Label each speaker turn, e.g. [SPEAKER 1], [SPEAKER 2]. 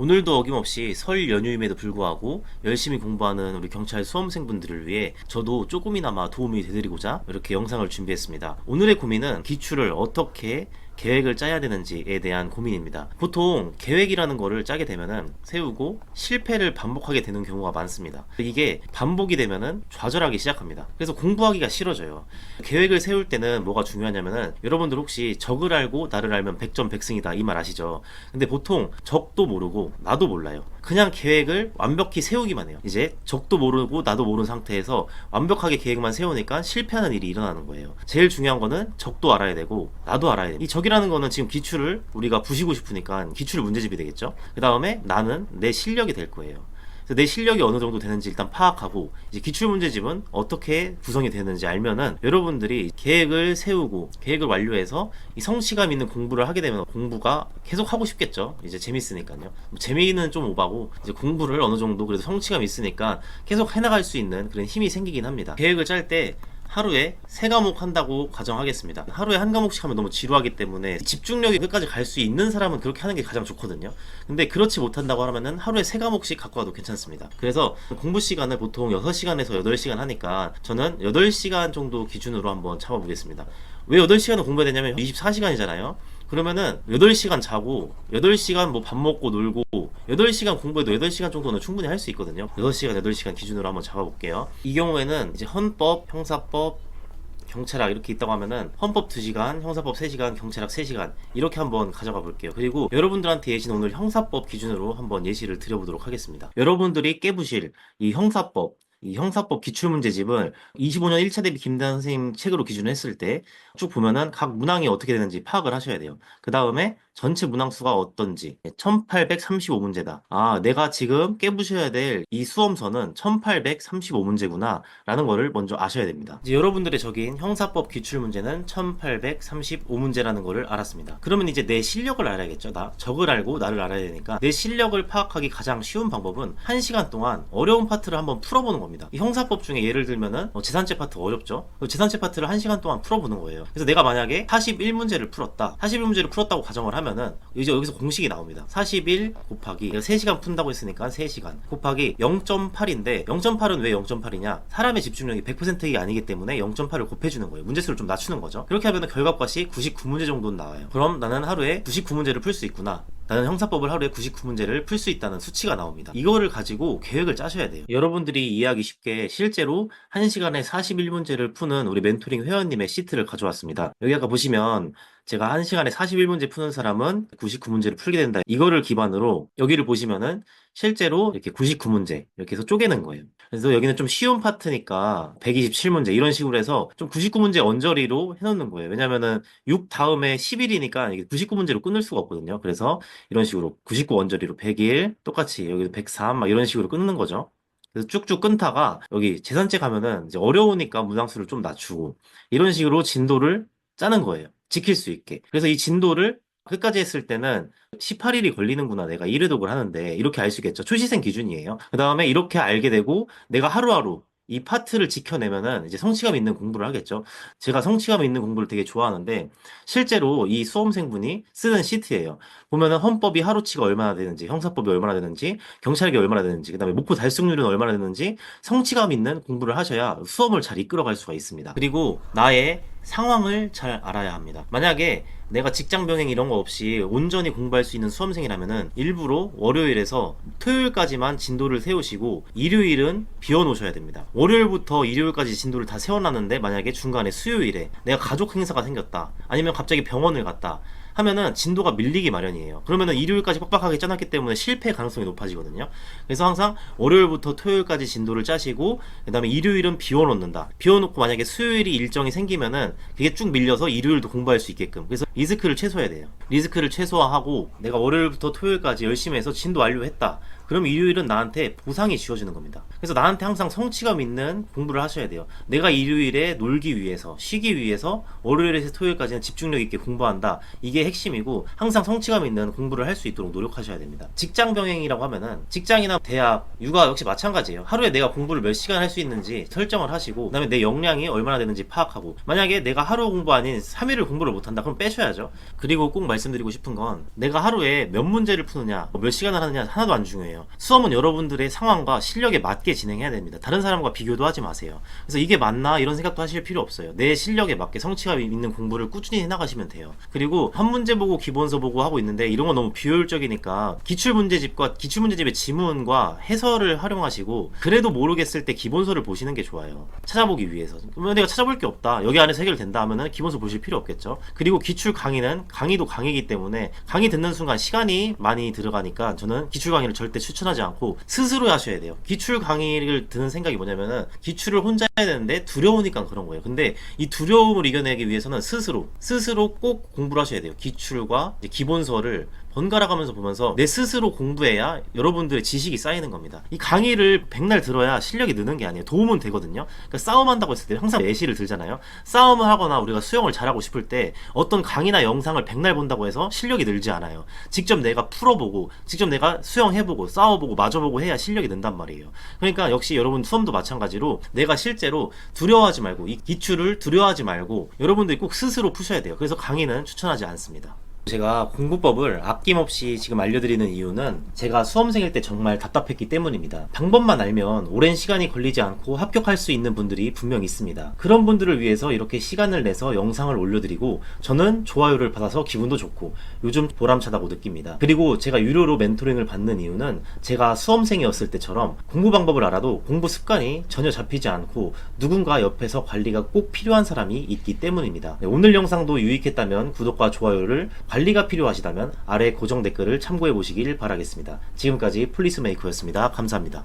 [SPEAKER 1] 오늘도 어김없이 설 연휴임에도 불구하고 열심히 공부하는 우리 경찰 수험생분들을 위해 저도 조금이나마 도움이 되드리고자 이렇게 영상을 준비했습니다. 오늘의 고민은 기출을 어떻게 계획을 짜야 되는지에 대한 고민입니다. 보통 계획이라는 거를 짜게 되면은 세우고 실패를 반복하게 되는 경우가 많습니다. 이게 반복이 되면은 좌절하기 시작합니다. 그래서 공부하기가 싫어져요. 계획을 세울 때는 뭐가 중요하냐면은 여러분들 혹시 적을 알고 나를 알면 100점 100승이다 이 말 아시죠? 근데 보통 적도 모르고 나도 몰라요. 그냥 계획을 완벽히 세우기만 해요. 이제 적도 모르고 나도 모르는 상태에서 완벽하게 계획만 세우니까 실패하는 일이 일어나는 거예요. 제일 중요한 거는 적도 알아야 되고 나도 알아야 돼요. 이 적이라는 거는 지금 기출을 우리가 부시고 싶으니까 기출 문제집이 되겠죠. 그 다음에 나는 내 실력이 될 거예요. 내 실력이 어느 정도 되는지 일단 파악하고 이제 기출문제집은 어떻게 구성이 되는지 알면은 여러분들이 계획을 세우고 계획을 완료해서 이 성취감 있는 공부를 하게 되면 공부가 계속 하고 싶겠죠. 이제 재밌으니까요. 재미는 좀 오바고 이제 공부를 어느 정도 그래도 성취감 있으니까 계속 해나갈 수 있는 그런 힘이 생기긴 합니다. 계획을 짤 때 하루에 3과목 한다고 가정하겠습니다. 하루에 한 과목씩 하면 너무 지루하기 때문에 집중력이 끝까지 갈 수 있는 사람은 그렇게 하는 게 가장 좋거든요. 근데 그렇지 못한다고 하면은 하루에 3과목씩 갖고 와도 괜찮습니다. 그래서 공부 시간을 보통 6시간에서 8시간 하니까 저는 8시간 정도 기준으로 한번 잡아보겠습니다. 왜 8시간을 공부해야 되냐면 24시간이잖아요. 그러면은 8시간 자고 8시간 뭐 밥 먹고 놀고 8시간 공부해도 8시간 정도는 충분히 할 수 있거든요. 6시간 8시간 기준으로 한번 잡아볼게요. 이 경우에는 이제 헌법, 형사법, 경찰학 이렇게 있다고 하면은 헌법 2시간, 형사법 3시간, 경찰학 3시간 이렇게 한번 가져가 볼게요. 그리고 여러분들한테 예시는 오늘 형사법 기준으로 한번 예시를 드려보도록 하겠습니다. 여러분들이 깨부실 이 형사법 기출문제집을 25년 1차 대비 김대한 선생님 책으로 기준을 했을 때 쭉 보면은 각 문항이 어떻게 되는지 파악을 하셔야 돼요. 그 다음에 전체 문항수가 어떤지 1835문제다. 아, 내가 지금 깨부셔야 될 이 수험서는 1835문제구나 라는 거를 먼저 아셔야 됩니다. 이제 여러분들의 적인 형사법 기출문제는 1835문제라는 거를 알았습니다. 그러면 이제 내 실력을 알아야겠죠. 적을 알고 나를 알아야 되니까 내 실력을 파악하기 가장 쉬운 방법은 1시간 동안 어려운 파트를 한번 풀어보는 겁니다. 이 형사법 중에 예를 들면은 재산죄 파트 어렵죠. 재산죄 파트를 1시간 동안 풀어보는 거예요. 그래서 내가 만약에 41문제를 풀었다. 41문제를 풀었다고 가정을 하면은 이제 여기서 공식이 나옵니다. 41 곱하기 3시간 푼다고 했으니까 3시간 곱하기 0.8인데 0.8은 왜 0.8이냐? 사람의 집중력이 100%가 아니기 때문에 0.8을 곱해주는 거예요. 문제수를 좀 낮추는 거죠. 그렇게 하면 결과값이 99문제 정도는 나와요. 그럼 나는 하루에 99문제를 풀 수 있구나. 나는 형사법을 하루에 99문제를 풀 수 있다는 수치가 나옵니다. 이거를 가지고 계획을 짜셔야 돼요. 여러분들이 이해하기 쉽게 실제로 1시간에 41문제를 푸는 우리 멘토링 회원님의 시트를 가져왔습니다. 여기 아까 보시면 제가 1시간에 41문제 푸는 사람은 99문제를 풀게 된다. 이거를 기반으로 여기를 보시면은 실제로 이렇게 99문제 이렇게 해서 쪼개는 거예요. 그래서 여기는 좀 쉬운 파트니까 127문제 이런 식으로 해서 좀 99문제 언저리로 해놓는 거예요. 왜냐면은 6 다음에 11이니까 이게 99문제로 끊을 수가 없거든요. 그래서 이런 식으로 99 언저리로 101 똑같이 여기도 103 막 이런 식으로 끊는 거죠. 그래서 쭉쭉 끊다가 여기 재산죄 가면은 이제 어려우니까 문항수를 좀 낮추고 이런 식으로 진도를 짜는 거예요. 지킬 수 있게. 그래서 이 진도를 끝까지 했을 때는 18일이 걸리는구나. 내가 1회독을 하는데 이렇게 알 수 있겠죠. 초시생 기준이에요. 그 다음에 이렇게 알게 되고 내가 하루하루 이 파트를 지켜내면은 이제 성취감 있는 공부를 하겠죠. 제가 성취감 있는 공부를 되게 좋아하는데 실제로 이 수험생분이 쓰는 시트예요. 보면은 헌법이 하루치가 얼마나 되는지, 형사법이 얼마나 되는지, 경찰학이 얼마나 되는지, 그다음에 목표 달성률은 얼마나 되는지 성취감 있는 공부를 하셔야 수험을 잘 이끌어갈 수가 있습니다. 그리고 나의 상황을 잘 알아야 합니다. 만약에 내가 직장 병행 이런 거 없이 온전히 공부할 수 있는 수험생이라면은 일부러 월요일에서 토요일까지만 진도를 세우시고 일요일은 비워놓으셔야 됩니다. 월요일부터 일요일까지 진도를 다 세워놨는데 만약에 중간에 수요일에 내가 가족 행사가 생겼다. 아니면 갑자기 병원을 갔다. 하면은 진도가 밀리기 마련이에요. 그러면은 일요일까지 빡빡하게 짜놨기 때문에 실패 가능성이 높아지거든요. 그래서 항상 월요일부터 토요일까지 진도를 짜시고 그 다음에 일요일은 비워놓는다. 비워놓고 만약에 수요일이 일정이 생기면은 그게 쭉 밀려서 일요일도 공부할 수 있게끔. 그래서 리스크를 최소화해야 돼요. 리스크를 최소화하고 내가 월요일부터 토요일까지 열심히 해서 진도 완료했다. 그럼 일요일은 나한테 보상이 주어지는 겁니다. 그래서 나한테 항상 성취감 있는 공부를 하셔야 돼요. 내가 일요일에 놀기 위해서, 쉬기 위해서 월요일에서 토요일까지는 집중력 있게 공부한다. 이게 핵심이고 항상 성취감 있는 공부를 할 수 있도록 노력하셔야 됩니다. 직장 병행이라고 하면은 직장이나 대학, 육아 역시 마찬가지예요. 하루에 내가 공부를 몇 시간 할 수 있는지 설정을 하시고 그다음에 내 역량이 얼마나 되는지 파악하고 만약에 내가 하루 공부 아닌 3일을 공부를 못한다 그럼 빼셔야죠. 그리고 꼭 말씀드리고 싶은 건 내가 하루에 몇 문제를 푸느냐 몇 시간을 하느냐 하나도 안 중요해요. 수험은 여러분들의 상황과 실력에 맞게 진행해야 됩니다. 다른 사람과 비교도 하지 마세요. 그래서 이게 맞나 이런 생각도 하실 필요 없어요. 내 실력에 맞게 성취감 있는 공부를 꾸준히 해나가시면 돼요. 그리고 한 문제 보고 기본서 보고 하고 있는데 이런 건 너무 비효율적이니까 기출문제집과 기출문제집의 지문과 해설을 활용하시고 그래도 모르겠을 때 기본서를 보시는 게 좋아요. 찾아보기 위해서. 그러면 내가 찾아볼 게 없다. 여기 안에서 해결된다 하면은 기본서 보실 필요 없겠죠. 그리고 기출 강의는 강의도 강의이기 때문에 강의 듣는 순간 시간이 많이 들어가니까 저는 기출 강의를 절대 추천하지 않고 스스로 하셔야 돼요. 기출 강의를 듣는 생각이 뭐냐면은 기출을 혼자 해야 되는데 두려우니까 그런 거예요. 근데 이 두려움을 이겨내기 위해서는 스스로 꼭 공부를 하셔야 돼요. 기출과 이제 기본서를 번갈아 가면서 보면서 내 스스로 공부해야 여러분들의 지식이 쌓이는 겁니다. 이 강의를 백날 들어야 실력이 느는 게 아니에요. 도움은 되거든요. 그러니까 싸움한다고 했을 때 항상 예시를 들잖아요. 싸움을 하거나 우리가 수영을 잘하고 싶을 때 어떤 강의나 영상을 백날 본다고 해서 실력이 늘지 않아요. 직접 내가 풀어보고 직접 내가 수영해보고 싸워보고 맞아보고 해야 실력이 는단 말이에요. 그러니까 역시 여러분 수험도 마찬가지로 내가 실제로 두려워하지 말고 이 기출을 두려워하지 말고 여러분들이 꼭 스스로 푸셔야 돼요. 그래서 강의는 추천하지 않습니다. 제가 공부법을 아낌없이 지금 알려드리는 이유는 제가 수험생일 때 정말 답답했기 때문입니다. 방법만 알면 오랜 시간이 걸리지 않고 합격할 수 있는 분들이 분명 있습니다. 그런 분들을 위해서 이렇게 시간을 내서 영상을 올려드리고 저는 좋아요를 받아서 기분도 좋고 요즘 보람차다고 느낍니다. 그리고 제가 유료로 멘토링을 받는 이유는 제가 수험생이었을 때처럼 공부 방법을 알아도 공부 습관이 전혀 잡히지 않고 누군가 옆에서 관리가 꼭 필요한 사람이 있기 때문입니다. 네, 오늘 영상도 유익했다면 구독과 좋아요를 관리가 필요하시다면 아래 고정 댓글을 참고해 보시길 바라겠습니다. 지금까지 플리스메이커였습니다. 감사합니다.